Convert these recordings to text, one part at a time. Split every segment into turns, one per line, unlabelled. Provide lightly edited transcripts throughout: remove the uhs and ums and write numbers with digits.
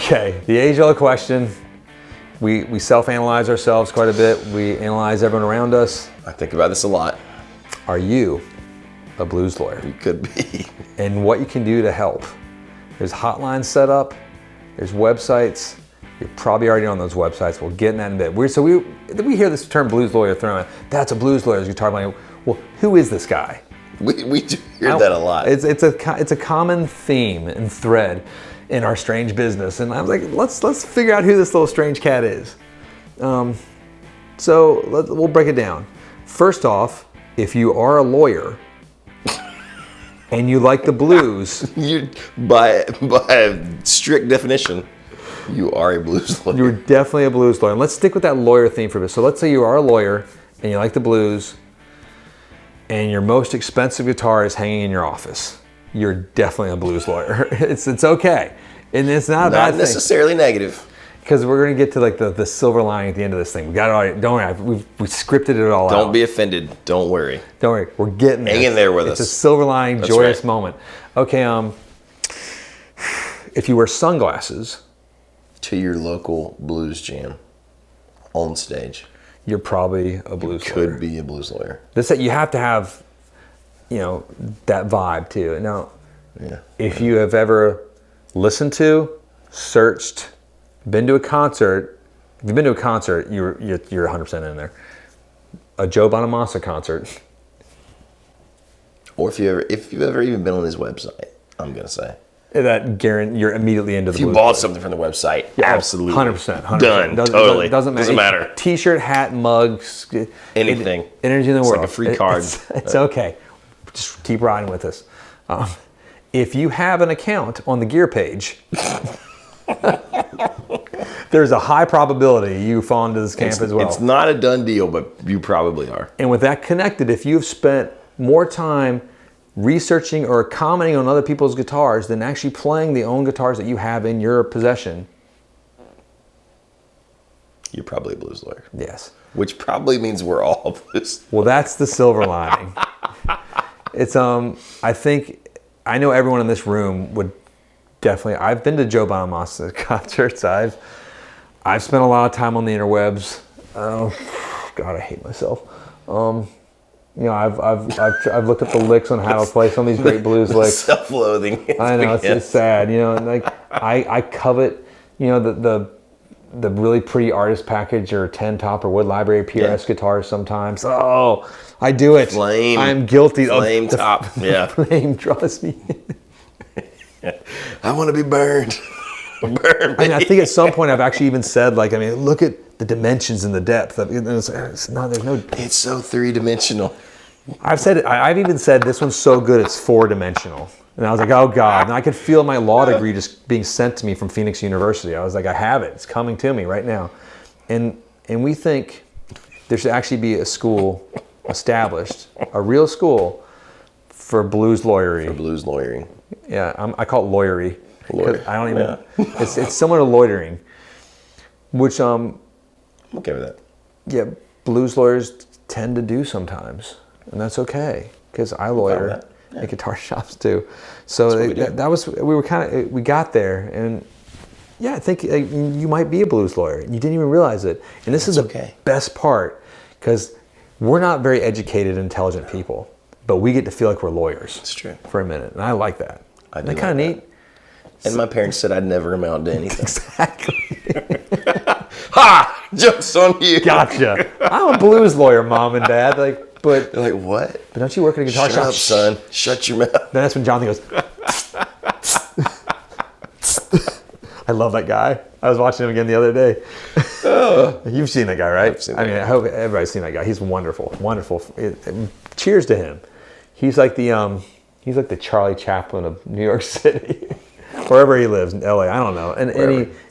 Okay, the age-old question. We self-analyze ourselves quite a bit. We analyze everyone around us.
I think about this a lot.
Are you a blues lawyer?
You could be.
And what you can do to help. There's hotlines set up. There's websites. You're probably already on those websites. We'll get in that in a bit. So we hear this term blues lawyer thrown out. That's a blues lawyer. As you talk about, well, who is this guy?
We do hear that a lot.
It's a common theme and thread in our strange business. And I was like, let's figure out who this little strange cat is. So we'll break it down. First off, if you are a lawyer and you like the blues,
you by a strict definition, you are a blues lawyer.
You're definitely a blues lawyer. And let's stick with that lawyer theme for a bit. So let's say you are a lawyer and you like the blues and your most expensive guitar is hanging in your office. You're definitely a blues lawyer. It's okay. And it's not a bad thing.
Not necessarily negative.
Because we're going to get to like the silver lining at the end of this thing. We got it already. Don't worry. We scripted it all out.
Don't be offended. Don't worry.
Don't worry. We're getting there.
Hang in there with us.
It's a silver lining, joyous moment. Okay. If you wear sunglasses
to your local blues jam on stage,
you're probably a blues lawyer.
Could be a blues lawyer.
You have to have, that vibe too. Now, if you have ever listened to, searched, been to a concert, if you've been to a concert, you're 100% in there. A Joe Bonamassa concert.
Or if you've ever even been on his website, I'm gonna say.
That guarantee you're immediately into the blues.
If you bought something from the website, absolutely.
100%.
Done. Totally.
Doesn't matter. T-shirt, hat, mugs.
Anything.
Energy in the world.
Like a free card.
It's okay. Just keep riding with us. If you have an account on the gear page, there's a high probability you fall into this camp as well.
It's not a done deal, but you probably are.
And with that connected, if you've spent more time researching or commenting on other people's guitars than actually playing the own guitars that you have in your possession,
you're probably a blues lawyer.
Yes.
Which probably means we're all blues.
Well, that's the silver lining. It's I know everyone in this room would definitely. I've been to Joe Bonamassa concerts. I've spent a lot of time on the interwebs. Oh, God, I hate myself. I've looked up the licks on how to play some of these great blues licks.
Self-loathing.
I know it's sad, and like I covet, the really pretty artist package or 10 top or Wood Library PRS guitars sometimes. Oh, I do it.
Flame.
I'm guilty.
Flame top. Yeah.
Flame draws me.
I want to be burned. Burn me.
I think at some point I've actually even said look at the dimensions and the depth. It's
so three-dimensional.
I've even said this one's so good it's four-dimensional. And I was like, oh God. And I could feel my law degree just being sent to me from Phoenix University. I was like, I have it. It's coming to me right now. And we think there should actually be a school established, a real school for blues lawyery.
For blues lawyering.
Yeah, I call it lawyery. I don't even.
Yeah.
It's similar to loitering, which
I'm okay with that.
Yeah, blues lawyers tend to do sometimes, and that's okay because I lawyer at guitar shops too. So we got there, and I think you might be a blues lawyer. You didn't even realize it, and this is the best part because we're not very educated, intelligent people, but we get to feel like we're lawyers.
It's true.
For a minute, and I like that.
Isn't
that kind of neat?
And my parents said I'd never amount to anything.
Exactly.
Ha! Joke's on you.
Gotcha. I'm a blues lawyer, Mom and Dad. But
they're like, what?
But don't you work at a guitar shop?
Shut up, son. Shut your mouth.
Then that's when Jonathan goes. I love that guy. I was watching him again the other day. You've seen that guy, right?
I've seen that guy.
I hope everybody's seen that guy. He's wonderful, wonderful. Cheers to him. He's like the Charlie Chaplin of New York City. Wherever he lives, in LA, I don't know. And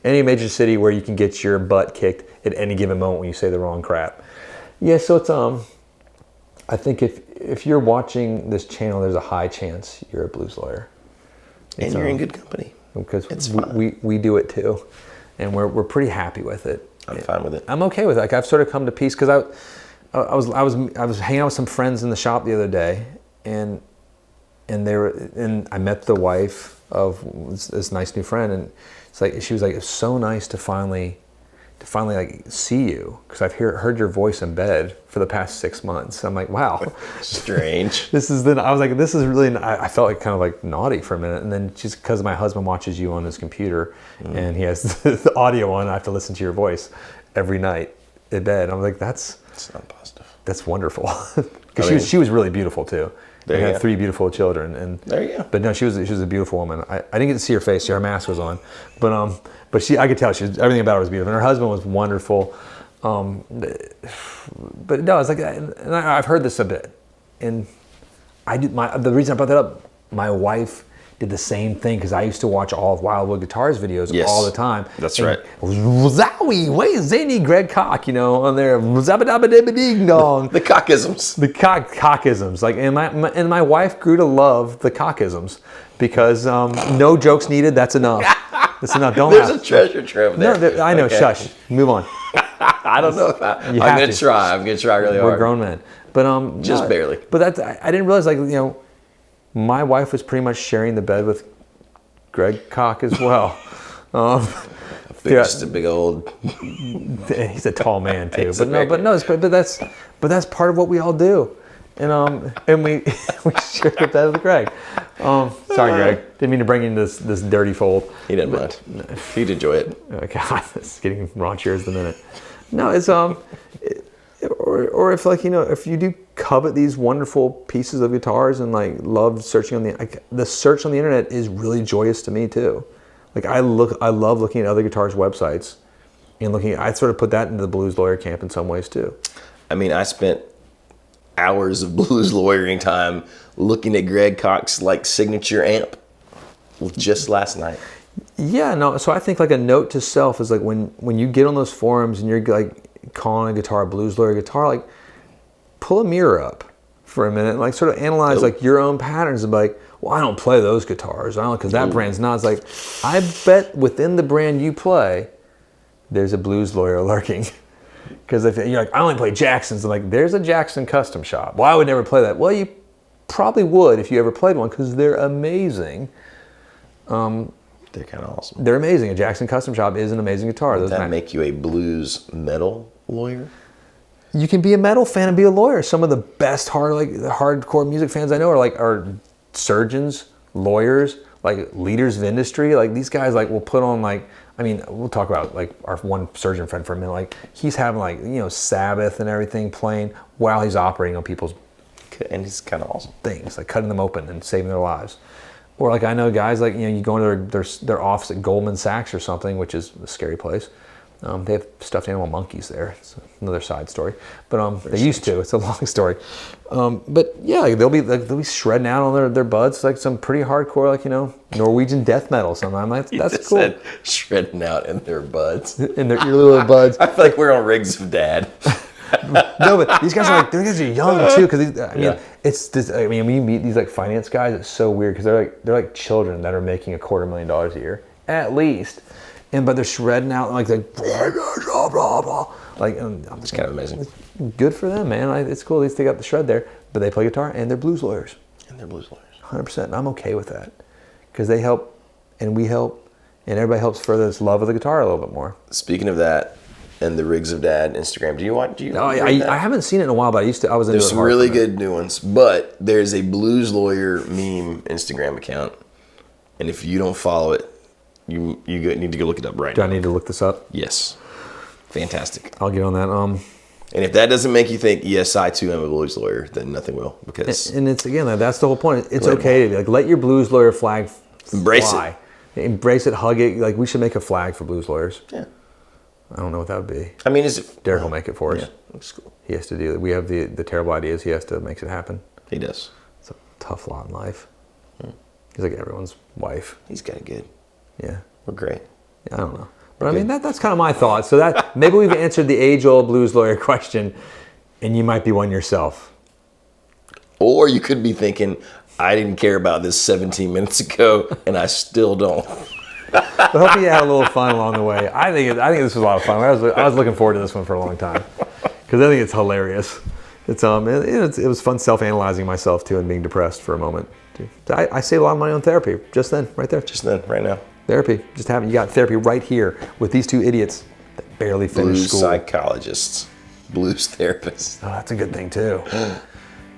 any major city where you can get your butt kicked at any given moment when you say the wrong crap. Yeah, so it's I think if you're watching this channel, there's a high chance you're a blues lawyer.
And you're in good company.
Because we do it too. And we're pretty happy with it.
I'm fine with it.
I'm okay with it. I've sort of come to peace because I was hanging out with some friends in the shop the other day, and I met the wife of this nice new friend, and It's like she was like, it's so nice to finally like see you, because I've heard your voice in bed for the past 6 months. I'm like, wow,
Strange.
I was like, this is really. I felt like kind of like naughty for a minute, and then just because my husband watches you on his computer, and he has the audio on, I have to listen to your voice every night in bed. I'm like, that's
not positive.
That's wonderful, because she was really beautiful too. They had 3 beautiful children, and
there you go.
But no, she was a beautiful woman. I didn't get to see her face; her mask was on, but I could tell everything about her was beautiful. And her husband was wonderful. But no, it's like, and I've heard this a bit, and the reason I brought that up, my wife did the same thing, because I used to watch all of Wildwood Guitars videos all the time.
That's right.
Zowie, way zany Greg Koch, on there. Zabba-dabba-dibba-ding dong.
The cockisms.
The cockisms. Like, and my wife grew to love the cockisms, because no jokes needed. That's enough. That's enough. Don't
There's
laugh.
a treasure trove there.
No, I know. Okay. Shush. Move on.
I don't know if I'm gonna try. I'm gonna try really hard.
We're grown men, but
just barely.
But I didn't realize, like, my wife was pretty much sharing the bed with Greg Koch as well.
Just a big old.
He's a tall man too, but that's part of what we all do, and we share the bed with Greg. Sorry, Greg, didn't mean to bring in this dirty fold.
He didn't mind. He'd enjoy it.
Oh, God, it's getting raunchier as the minute. No, it's or if, like, if you do covet these wonderful pieces of guitars and like love searching on the search on the internet is really joyous to me too. Like, I love looking at other guitars' websites and I sort of put that into the blues lawyer camp in some ways too.
I mean, I spent hours of blues lawyering time looking at Greg Koch's like signature amp just last night.
Yeah, no. So I think like a note to self is like when you get on those forums and you're like calling a guitar a blues lawyer guitar, like pull a mirror up for a minute and like sort of analyze like your own patterns and be like, well, I don't play those guitars. I don't, because that brand's not. It's like, I bet within the brand you play, there's a blues lawyer lurking. Because if you're like, I only play Jacksons, I'm like, there's a Jackson custom shop. Well, I would never play that. Well, you probably would if you ever played one, because they're amazing.
They're kind of awesome.
They're amazing. A Jackson custom shop is an amazing guitar.
Does that make you a blues metal lawyer?
You can be a metal fan and be a lawyer. Some of the best hardcore music fans I know are surgeons, lawyers, like leaders of industry. Like, these guys like will put on like, I mean, we'll talk about like our one surgeon friend for a minute. Like, he's having like, Sabbath and everything playing while he's operating on people's,
and he's kind of awesome
things, like cutting them open and saving their lives. Or like, I know guys like, you go into their office at Goldman Sachs or something, which is a scary place. They have stuffed animal monkeys there. It's another side story, but they used to. It's a long story, but yeah, like, they'll be shredding out on their buds, like some pretty hardcore, like Norwegian death metal. Sometimes that's cool.
Said shredding out in their buds,
in their little buds.
I feel like we're on Rigs of Dad.
No, but these guys are young too. Because it's this. I mean, when you meet these like finance guys, it's so weird because they're like children that are making $250,000 a year at least. But they're shredding out like blah, blah, blah. Like,
it's kind of amazing.
Good for them, man. It's cool. At least they got the shred there. But they play guitar and they're blues lawyers. 100%. And I'm okay with that, because they help and we help and everybody helps further this love of the guitar a little bit more.
Speaking of that, and the Rigs of Dad Instagram, do you watch?
No, I haven't seen it in a while, but I was into it.
There's some really good new ones, but there's a blues lawyer meme Instagram account, and if you don't follow it, you need to go look it up right now.
Do I need to look this up?
Yes. Fantastic.
I'll get on that.
And if that doesn't make you think, yes, I too am a blues lawyer, then nothing will. Because
and it's, again, that's the whole point. It's okay to let your blues lawyer flag
embrace
fly. Embrace it, hug it. Like, we should make a flag for blues lawyers.
Yeah.
I don't know what that would be.
I mean,
Derek will make it for us.
Yeah, that's cool.
He has to do it. We have the terrible ideas. He has to make it happen.
He does.
It's a tough lot in life. He's like everyone's wife.
He's got it good.
Yeah.
We're great.
I don't know. But I mean, that's kind of my thoughts. So that maybe we've answered the age-old blues lawyer question, and you might be one yourself.
Or you could be thinking, I didn't care about this 17 minutes ago, and I still don't.
I hope you had a little fun along the way. I think this was a lot of fun. I was looking forward to this one for a long time, because I think it's hilarious. It was fun self-analyzing myself too and being depressed for a moment. I saved a lot of money on therapy just then, right there.
Just then, right now.
Therapy. Just having, you got therapy right here with these two idiots that barely finished
Blues
school.
psychologists, blues therapists.
Oh, that's a good thing too.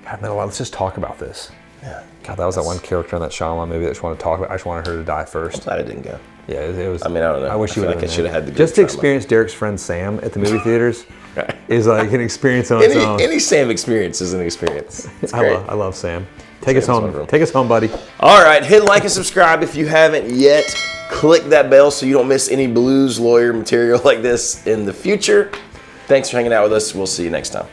God, man, let's just talk about this.
Yeah.
God, that was that one character on that Shyamalan movie that I just want to talk about. I just wanted her to die first.
I'm glad it didn't go.
Yeah, it was.
I mean, I don't know.
I wish you
feel
would
like I should have had the good
just to
trauma.
experience Derek's friend Sam at the movie theaters is like an experience on its own.
Any Sam experience is an experience. It's great.
I love Sam. Take us
Sam's
home.
wonderful.
Take us home, buddy.
All right, hit like and subscribe if you haven't yet. Click that bell so you don't miss any blues lawyer material like this in the future. Thanks for hanging out with us. We'll see you next time.